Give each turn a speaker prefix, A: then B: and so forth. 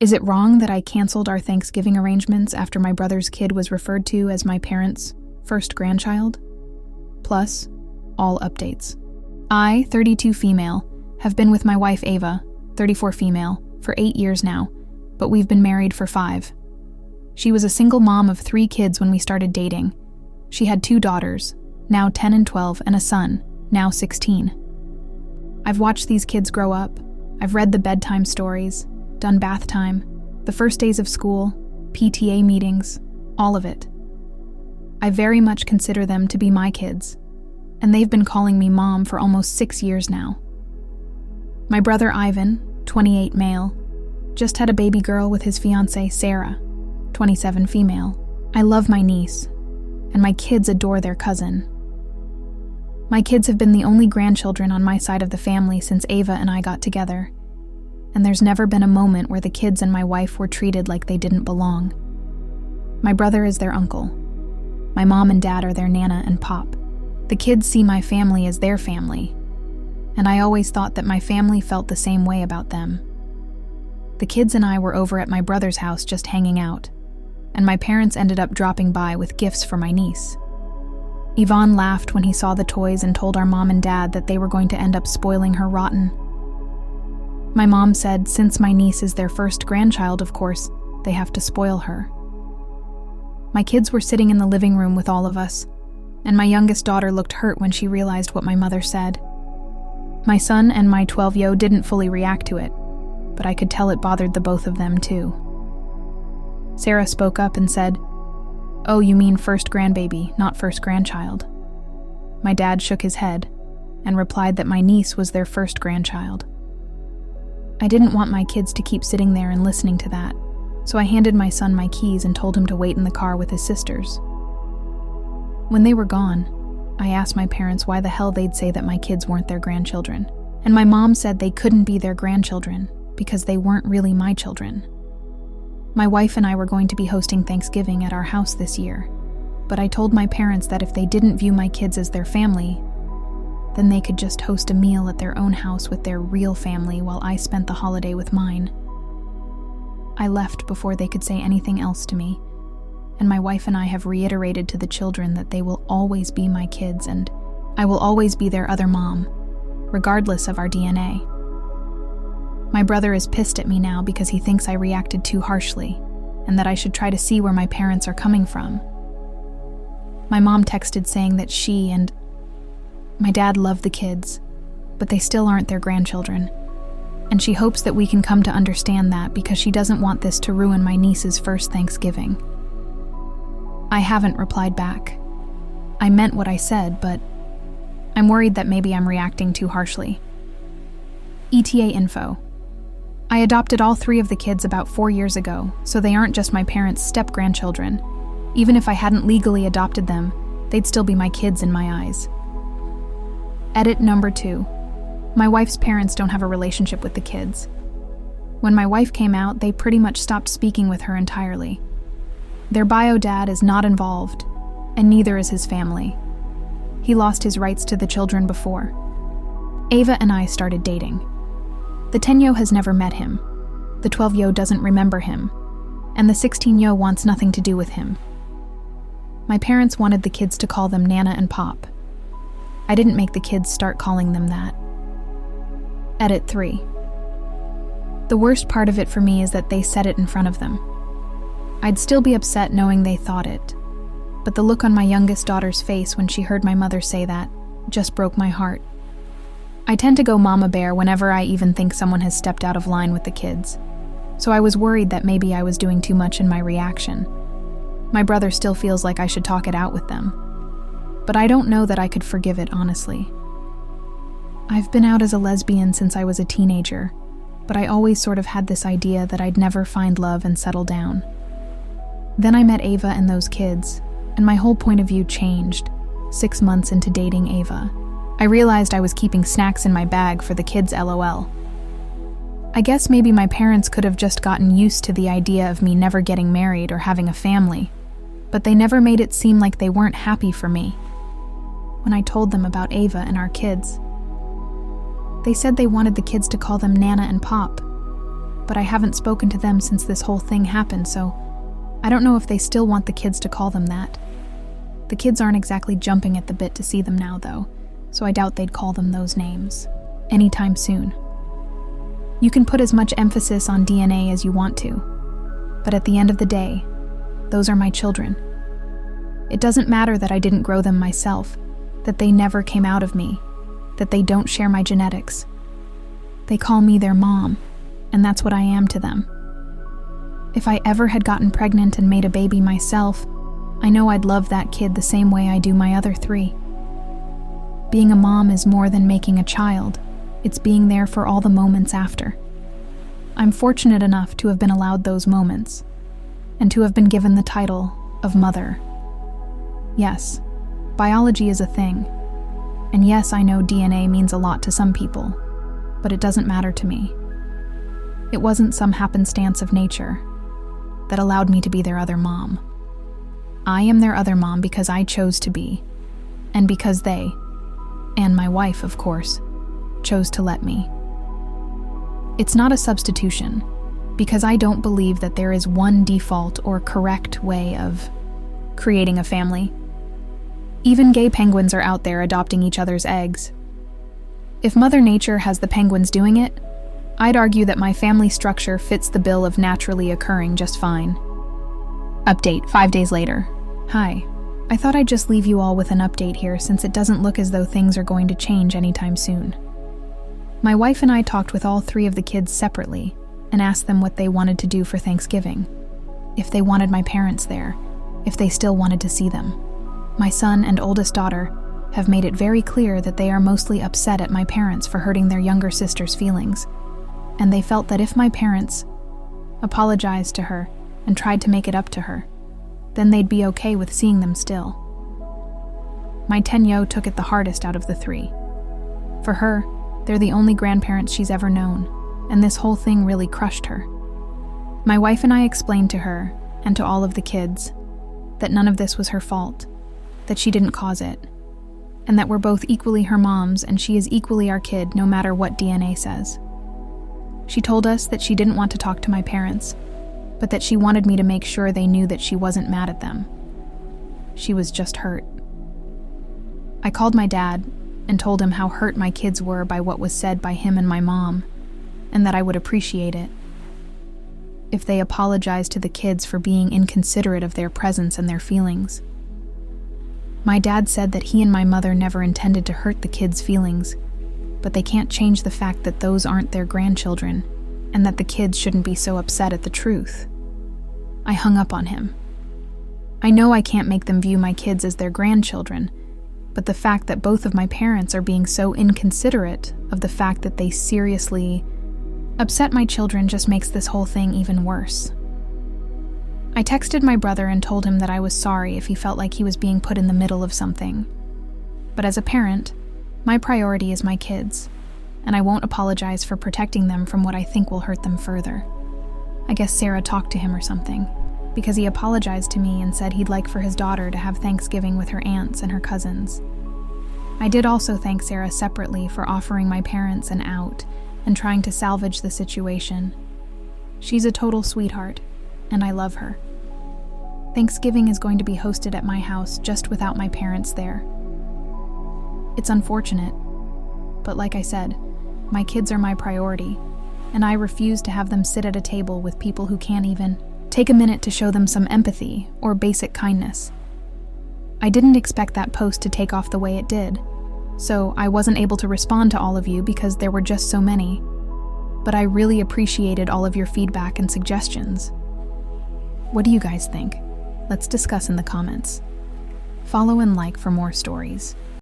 A: Is it wrong that I canceled our Thanksgiving arrangements after my brother's kid was referred to as my parents' first grandchild? Plus, all updates. I, 32 female, have been with my wife Ava, 34 female, for 8 years now, but we've been married for 5. She was a single mom of 3 kids when we started dating. She had 2 daughters, now 10 and 12, and a son, now 16. I've watched these kids grow up. I've read the bedtime stories, done bath time, the first days of school, PTA meetings, all of it. I very much consider them to be my kids, and they've been calling me mom for almost 6 years now. My brother Ivan, 28 male, just had a baby girl with his fiancée Sarah, 27 female. I love my niece, and my kids adore their cousin. My kids have been the only grandchildren on my side of the family since Ava and I got together, and there's never been a moment where the kids and my wife were treated like they didn't belong. My brother is their uncle. My mom and dad are their nana and pop. The kids see my family as their family, and I always thought that my family felt the same way about them. The kids and I were over at my brother's house just hanging out, and my parents ended up dropping by with gifts for my niece. Yvonne laughed when he saw the toys and told our mom and dad that they were going to end up spoiling her rotten. My mom said since my niece is their first grandchild, of course, they have to spoil her. My kids were sitting in the living room with all of us, and my youngest daughter looked hurt when she realized what my mother said. My son and my 12-year-old didn't fully react to it, but I could tell it bothered the both of them too. Sarah spoke up and said, "Oh, you mean first grandbaby, not first grandchild." My dad shook his head and replied that my niece was their first grandchild. I didn't want my kids to keep sitting there and listening to that, so I handed my son my keys and told him to wait in the car with his sisters. When they were gone, I asked my parents why the hell they'd say that my kids weren't their grandchildren, and my mom said they couldn't be their grandchildren because they weren't really my children. My wife and I were going to be hosting Thanksgiving at our house this year, but I told my parents that if they didn't view my kids as their family, then they could just host a meal at their own house with their real family while I spent the holiday with mine. I left before they could say anything else to me, and my wife and I have reiterated to the children that they will always be my kids and I will always be their other mom, regardless of our DNA. My brother is pissed at me now because he thinks I reacted too harshly and that I should try to see where my parents are coming from. My mom texted saying that she and my dad love the kids, but they still aren't their grandchildren, and she hopes that we can come to understand that because she doesn't want this to ruin my niece's first Thanksgiving. I haven't replied back. I meant what I said, but I'm worried that maybe I'm reacting too harshly. ETA info. I adopted all 3 of the kids about 4 years ago, so they aren't just my parents' step-grandchildren. Even if I hadn't legally adopted them, they'd still be my kids in my eyes. Edit number 2. My wife's parents don't have a relationship with the kids. When my wife came out, they pretty much stopped speaking with her entirely. Their bio dad is not involved, and neither is his family. He lost his rights to the children before. Ava and I started dating. The 10-year-old has never met him, the 12-year-old doesn't remember him, and the 16-year-old wants nothing to do with him. My parents wanted the kids to call them Nana and Pop. I didn't make the kids start calling them that. Edit 3. The worst part of it for me is that they said it in front of them. I'd still be upset knowing they thought it, but the look on my youngest daughter's face when she heard my mother say that just broke my heart. I tend to go mama bear whenever I even think someone has stepped out of line with the kids, so I was worried that maybe I was doing too much in my reaction. My brother still feels like I should talk it out with them, but I don't know that I could forgive it, honestly. I've been out as a lesbian since I was a teenager, but I always sort of had this idea that I'd never find love and settle down. Then I met Ava and those kids, and my whole point of view changed 6 months into dating Ava. I realized I was keeping snacks in my bag for the kids, LOL. I guess maybe my parents could have just gotten used to the idea of me never getting married or having a family, but they never made it seem like they weren't happy for me. When I told them about Ava and our kids, they said they wanted the kids to call them Nana and Pop. but I haven't spoken to them since this whole thing happened, so I don't know if they still want the kids to call them that. The kids aren't exactly jumping at the bit to see them now, though, so I doubt they'd call them those names anytime soon. You can put as much emphasis on DNA as you want to, but at the end of the day, those are my children. It doesn't matter that I didn't grow them myself, that they never came out of me, that they don't share my genetics. They call me their mom, and that's what I am to them. If I ever had gotten pregnant and made a baby myself, I know I'd love that kid the same way I do my other 3. Being a mom is more than making a child. It's being there for all the moments after. I'm fortunate enough to have been allowed those moments, and to have been given the title of mother. Yes, biology is a thing, and yes, I know DNA means a lot to some people, but it doesn't matter to me. It wasn't some happenstance of nature that allowed me to be their other mom. I am their other mom because I chose to be, and because they, and my wife, of course, chose to let me. It's not a substitution, because I don't believe that there is one default or correct way of creating a family. Even gay penguins are out there adopting each other's eggs. If Mother Nature has the penguins doing it, I'd argue that my family structure fits the bill of naturally occurring just fine. Update 5 days later. Hi. I thought I'd just leave you all with an update here since it doesn't look as though things are going to change anytime soon. My wife and I talked with all 3 of the kids separately and asked them what they wanted to do for Thanksgiving. If they wanted my parents there, if they still wanted to see them. My son and oldest daughter have made it very clear that they are mostly upset at my parents for hurting their younger sister's feelings, and they felt that if my parents apologized to her and tried to make it up to her, then they'd be okay with seeing them still. My 10-yo took it the hardest out of the 3. For her, they're the only grandparents she's ever known, and this whole thing really crushed her. My wife and I explained to her, and to all of the kids, that none of this was her fault, that she didn't cause it, and that we're both equally her moms and she is equally our kid no matter what DNA says. She told us that she didn't want to talk to my parents, but that she wanted me to make sure they knew that she wasn't mad at them. She was just hurt. I called my dad and told him how hurt my kids were by what was said by him and my mom, and that I would appreciate it if they apologized to the kids for being inconsiderate of their presence and their feelings. My dad said that he and my mother never intended to hurt the kids' feelings, but they can't change the fact that those aren't their grandchildren, and that the kids shouldn't be so upset at the truth. I hung up on him. I know I can't make them view my kids as their grandchildren, but the fact that both of my parents are being so inconsiderate of the fact that they seriously upset my children just makes this whole thing even worse. I texted my brother and told him that I was sorry if he felt like he was being put in the middle of something. But as a parent, my priority is my kids, and I won't apologize for protecting them from what I think will hurt them further. I guess Sarah talked to him or something, because he apologized to me and said he'd like for his daughter to have Thanksgiving with her aunts and her cousins. I did also thank Sarah separately for offering my parents an out and trying to salvage the situation. She's a total sweetheart, and I love her. Thanksgiving is going to be hosted at my house just without my parents there. It's unfortunate, but like I said, my kids are my priority, and I refuse to have them sit at a table with people who can't even take a minute to show them some empathy or basic kindness. I didn't expect that post to take off the way it did, so I wasn't able to respond to all of you because there were just so many, but I really appreciated all of your feedback and suggestions. What do you guys think? Let's discuss in the comments. Follow and like for more stories.